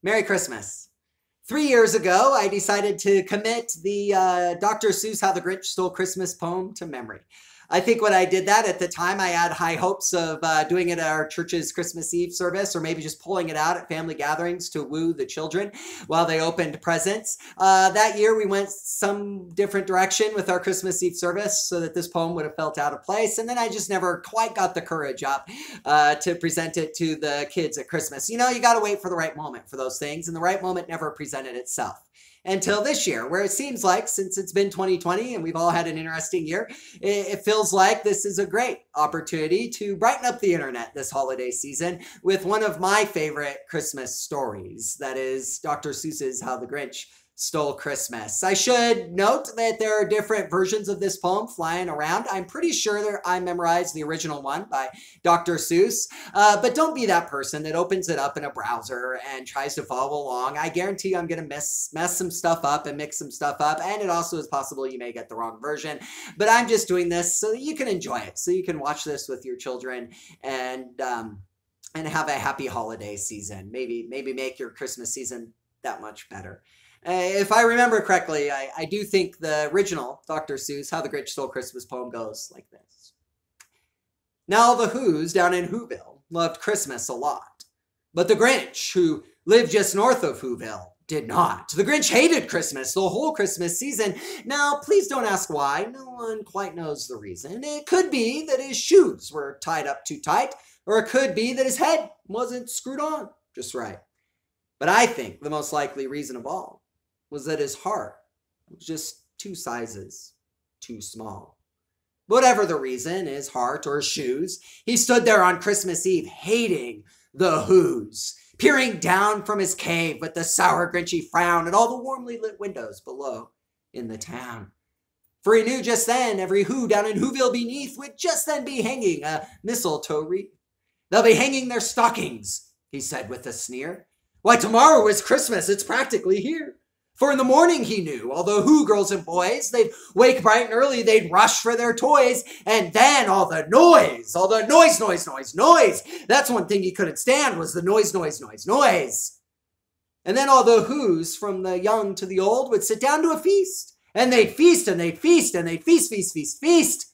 Merry Christmas. 3 years ago, I decided to commit the Dr. Seuss How the Grinch Stole Christmas poem to memory. I think when I did that at the time, I had high hopes of doing it at our church's Christmas Eve service, or maybe just pulling it out at family gatherings to woo the children while they opened presents. That year, we went some different direction with our Christmas Eve service so that this poem would have felt out of place. And then I just never quite got the courage up to present it to the kids at Christmas. You know, you got to wait for the right moment for those things, and the right moment never presented itself. Until this year, where it seems like, since it's been 2020 and we've all had an interesting year, it feels like this is a great opportunity to brighten up the internet this holiday season with one of my favorite Christmas stories. That is Dr. Seuss's How the Grinch Stole Christmas. I should note that there are different versions of this poem flying around. I'm pretty sure that I memorized the original one by Dr. Seuss, but don't be that person that opens it up in a browser and tries to follow along. I guarantee I'm going to mess some stuff up and mix some stuff up, and it also is possible you may get the wrong version, but I'm just doing this so that you can enjoy it, so you can watch this with your children and have a happy holiday season. Maybe make your Christmas season that much better. If I remember correctly, I do think the original Dr. Seuss, How the Grinch Stole Christmas poem goes like this. Now the Who's down in Whoville loved Christmas a lot, but the Grinch, who lived just north of Whoville, did not. The Grinch hated Christmas the whole Christmas season. Now, please don't ask why. No one quite knows the reason. It could be that his shoes were tied up too tight, or it could be that his head wasn't screwed on just right. But I think the most likely reason of all was that his heart was just 2 sizes too small. Whatever the reason, his heart or his shoes, he stood there on Christmas Eve hating the Who's, peering down from his cave with the sour, grinchy frown at all the warmly lit windows below in the town. For he knew just then every Who down in Whoville beneath would just then be hanging a mistletoe wreath. They'll be hanging their stockings, he said with a sneer. Why, tomorrow is Christmas, it's practically here. For in the morning, he knew, all the Who girls and boys, they'd wake bright and early, they'd rush for their toys, and then all the noise, noise. That's one thing he couldn't stand, was the noise. And then all the Who's, from the young to the old, would sit down to a feast, and they'd feast, and they'd feast, and they'd feast.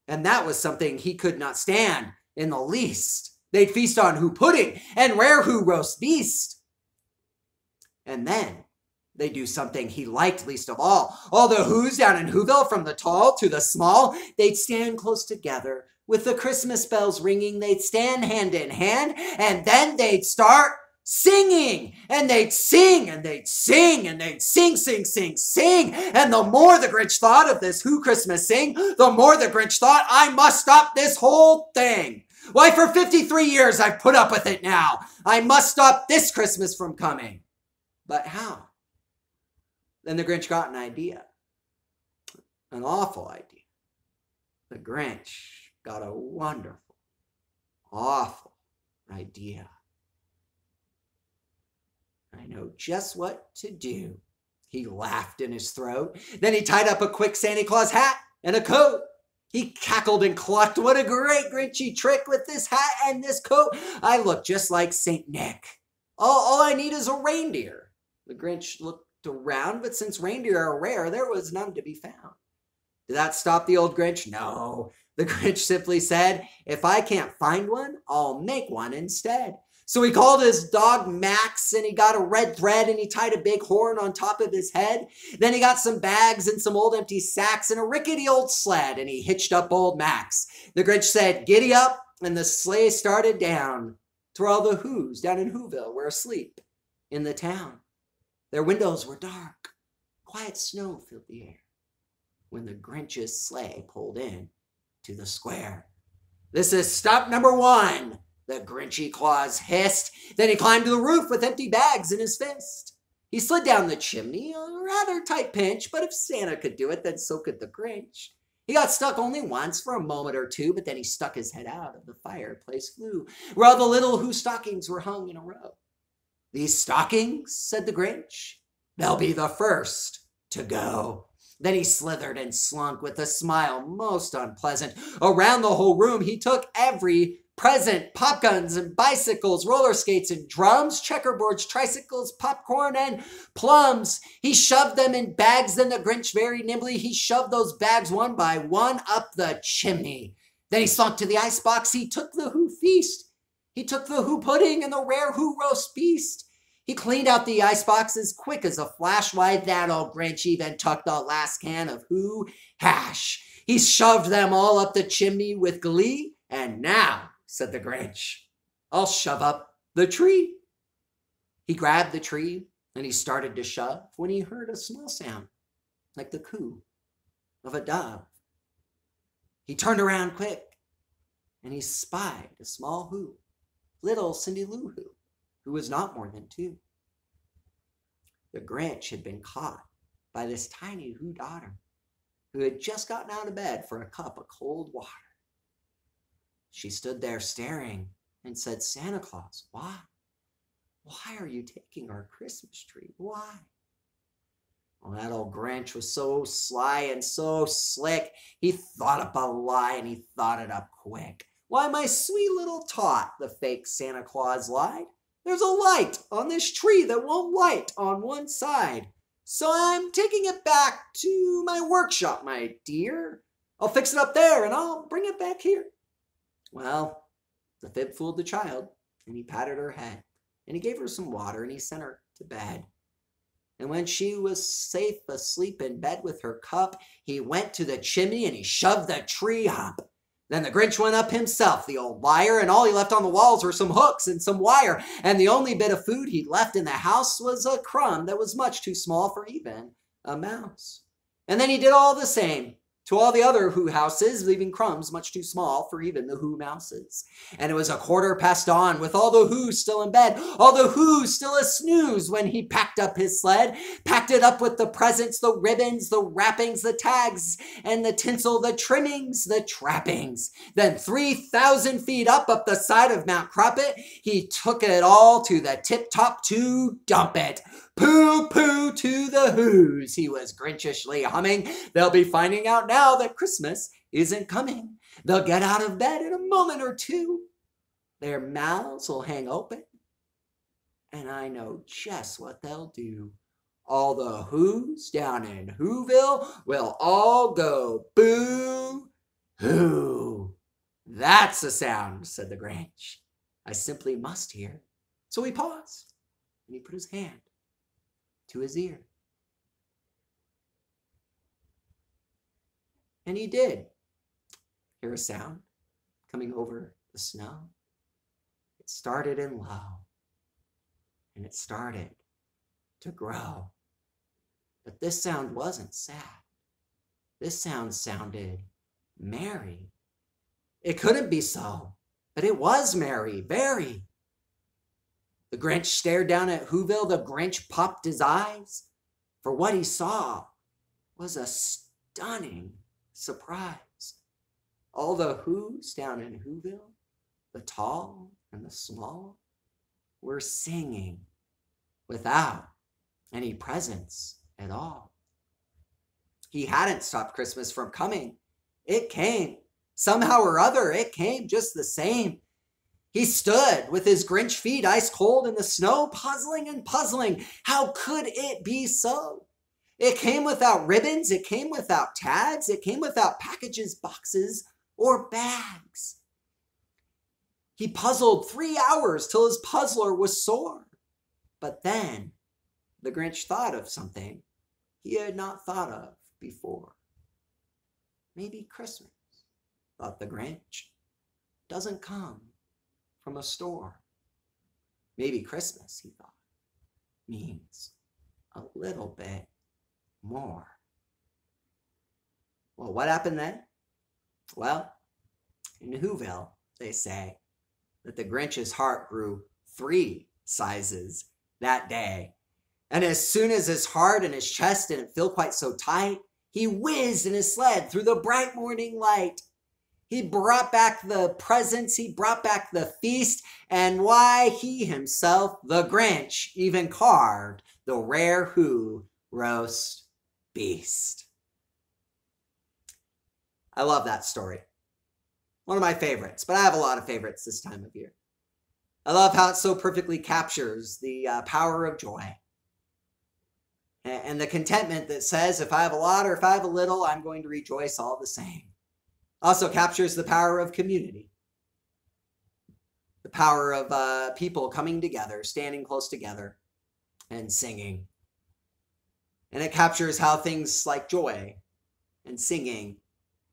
And that was something he could not stand in the least. They'd feast on Who pudding and rare Who roast beast. And then they do something he liked least of all. All the Who's down in Whoville, from the tall to the small, they'd stand close together. With the Christmas bells ringing, they'd stand hand in hand, and then they'd start singing. And they'd sing, and they'd sing, and they'd sing. And the more the Grinch thought of this Who Christmas sing, the more the Grinch thought, I must stop this whole thing. Why, for 53 years I've put up with it now. I must stop this Christmas from coming. But how? Then the Grinch got an idea. An awful idea. The Grinch got a wonderful, awful idea. I know just what to do. He laughed in his throat. Then he tied up a quick Santa Claus hat and a coat. He cackled and clucked. What a great Grinchy trick with this hat and this coat. I look just like Saint Nick. All I need is a reindeer. The Grinch looked around, but since reindeer are rare, there was none to be found. Did that stop the old Grinch? No. The Grinch simply said, if I can't find one, I'll make one instead. So he called his dog Max, and he got a red thread, and he tied a big horn on top of his head. Then he got some bags and some old empty sacks and a rickety old sled, and he hitched up old Max. The Grinch said, giddy up, and the sleigh started down to where all the Who's down in Whoville were asleep in the town. Their windows were dark. Quiet snow filled the air when the Grinch's sleigh pulled in to the square. This is stop number 1, the Grinchy Claus hissed. Then he climbed to the roof with empty bags in his fist. He slid down the chimney, a rather tight pinch, but if Santa could do it, then so could the Grinch. He got stuck only once for a moment or two, but then he stuck his head out of the fireplace flue, where all the little Who stockings were hung in a row. These stockings, said the Grinch, they'll be the first to go. Then he slithered and slunk with a smile most unpleasant. Around the whole room he took every present, pop guns and bicycles, roller skates and drums, checkerboards, tricycles, popcorn and plums. He shoved them in bags, then the Grinch very nimbly, he shoved those bags one by one up the chimney. Then he slunk to the icebox, he took the Who feast. He took the Who pudding and the rare Who roast beast. He cleaned out the icebox as quick as a flash. Why, that old Grinch even took the last can of Who hash. He shoved them all up the chimney with glee. And now, said the Grinch, I'll shove up the tree. He grabbed the tree and he started to shove when he heard a small sound, like the coo of a dove. He turned around quick and he spied a small Who, little Cindy Lou who was not more than 2. The Grinch had been caught by this tiny Who daughter who had just gotten out of bed for a cup of cold water. She stood there staring and said, Santa Claus, why? Why are you taking our Christmas tree? Why? Well, that old Grinch was so sly and so slick. He thought up a lie and he thought it up quick. Why, my sweet little tot, the fake Santa Claus lied. There's a light on this tree that won't light on one side. So I'm taking it back to my workshop, my dear. I'll fix it up there and I'll bring it back here. Well, the fib fooled the child and he patted her head and he gave her some water and he sent her to bed. And when she was safe asleep in bed with her cup, he went to the chimney and he shoved the tree up. Then the Grinch went up himself, the old liar, and all he left on the walls were some hooks and some wire. And the only bit of food he'd left in the house was a crumb that was much too small for even a mouse. And then he did all the same to all the other Who houses, leaving crumbs much too small for even the Who mouses. And it was 1:15 dawn, with all the Who still in bed, all the Who still a snooze, when he packed up his sled, packed it up with the presents, the ribbons, the wrappings, the tags, and the tinsel, the trimmings, the trappings. Then 3,000 feet up the side of Mount Crumpet, he took it all to the tip-top to dump it. Pooh-pooh to the Who's, he was Grinchishly humming. They'll be finding out now that Christmas isn't coming. They'll get out of bed in a moment or two. Their mouths will hang open, and I know just what they'll do. All the Who's down in Whoville will all go boo-hoo. That's the sound, said the Grinch. I simply must hear. So he paused, and he put his hand to his ear. And he did hear a sound coming over the snow. It started in low, and it started to grow. But this sound wasn't sad. This sound sounded merry. It couldn't be so, but it was merry, very. The Grinch stared down at Whoville. The Grinch popped his eyes, for what he saw was a stunning surprise. All the Who's down in Whoville, the tall and the small, were singing without any presents at all. He hadn't stopped Christmas from coming. It came. Somehow or other, it came just the same. He stood with his Grinch feet ice cold in the snow, puzzling and puzzling. How could it be so? It came without ribbons. It came without tags. It came without packages, boxes, or bags. He puzzled 3 hours till his puzzler was sore. But then the Grinch thought of something he had not thought of before. Maybe Christmas, thought the Grinch, doesn't come from a store. Maybe Christmas, he thought, means a little bit more. Well, what happened then? Well, in Whoville, they say that the Grinch's heart grew 3 sizes that day. And as soon as his heart and his chest didn't feel quite so tight, he whizzed in his sled through the bright morning light. He brought back the presents, he brought back the feast, and why, he himself, the Grinch, even carved the rare Who roast beast. I love that story. One of my favorites, but I have a lot of favorites this time of year. I love how it so perfectly captures the power of joy and the contentment that says, if I have a lot or if I have a little, I'm going to rejoice all the same. Also captures the power of community, the power of people coming together, standing close together, and singing. And it captures how things like joy and singing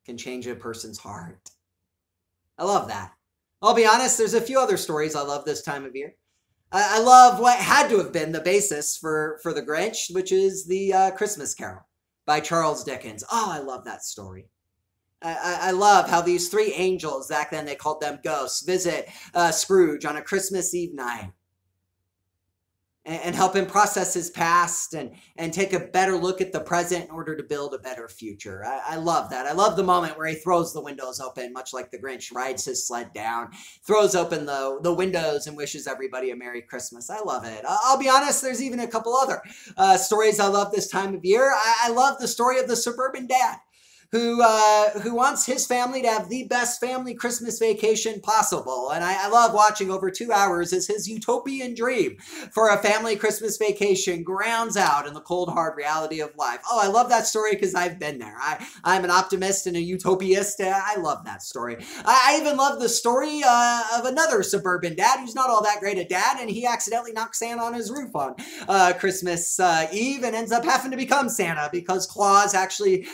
can change a person's heart. I love that. I'll be honest, there's a few other stories I love this time of year. I love what had to have been the basis for the Grinch, which is the Christmas Carol by Charles Dickens. Oh, I love that story. I love how these three angels, back then they called them ghosts, visit Scrooge on a Christmas Eve night and help him process his past and take a better look at the present in order to build a better future. I love that. I love the moment where he throws the windows open, much like the Grinch rides his sled down, throws open the windows and wishes everybody a Merry Christmas. I love it. I'll be honest, there's even a couple other stories I love this time of year. I love the story of the suburban dad who wants his family to have the best family Christmas vacation possible. And I love watching over 2 hours as his utopian dream for a family Christmas vacation grounds out in the cold, hard reality of life. Oh, I love that story because I've been there. I'm an optimist and a utopiast. I love that story. I even love the story of another suburban dad who's not all that great a dad, and he accidentally knocks Santa on his roof on Christmas Eve and ends up having to become Santa because Claus actually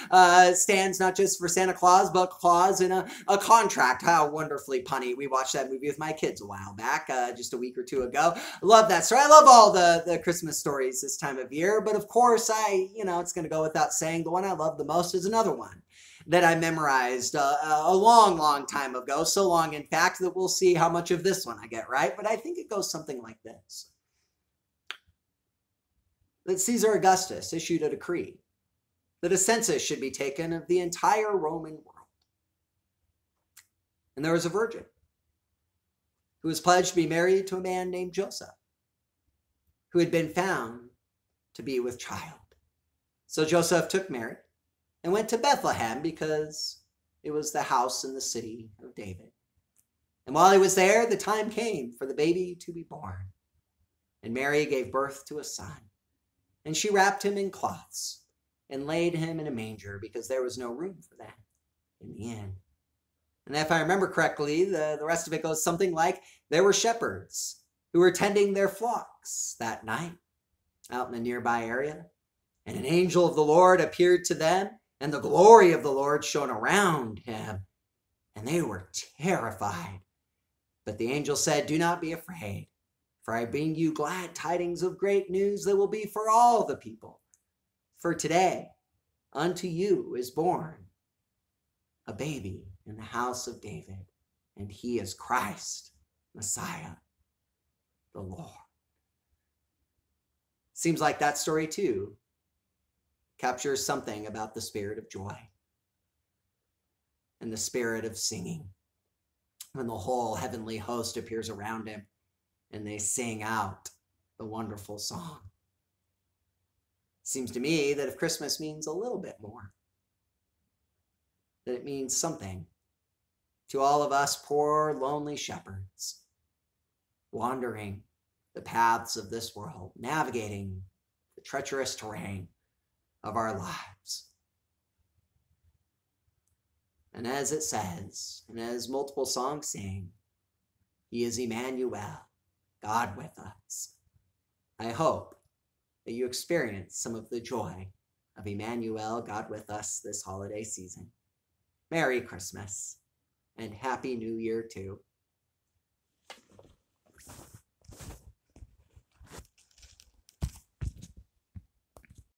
stands not just for Santa Claus, but Claus in a contract. How wonderfully punny. We watched that movie with my kids a while back, just a week or two ago. Love that story. I love all the Christmas stories this time of year, but of course, it's going to go without saying, the one I love the most is another one that I memorized a long, long time ago. So long, in fact, that we'll see how much of this one I get right, but I think it goes something like this. That Caesar Augustus issued a decree that a census should be taken of the entire Roman world. And there was a virgin who was pledged to be married to a man named Joseph, who had been found to be with child. So Joseph took Mary and went to Bethlehem because it was the house in the city of David. And while he was there, the time came for the baby to be born. And Mary gave birth to a son. And she wrapped him in cloths and laid him in a manger because there was no room for that in the inn. And if I remember correctly, the rest of it goes something like, there were shepherds who were tending their flocks that night out in a nearby area. And an angel of the Lord appeared to them, and the glory of the Lord shone around him. And they were terrified. But the angel said, do not be afraid, for I bring you glad tidings of great news that will be for all the people. For today, unto you is born a baby in the house of David, and he is Christ, Messiah, the Lord. Seems like that story, too, captures something about the spirit of joy and the spirit of singing. When the whole heavenly host appears around him and they sing out the wonderful song. Seems to me that if Christmas means a little bit more, that it means something to all of us poor, lonely shepherds, wandering the paths of this world, navigating the treacherous terrain of our lives. And as it says, and as multiple songs sing, he is Emmanuel, God with us. I hope that you experience some of the joy of Emmanuel, God with us, this holiday season. Merry Christmas and Happy New Year too.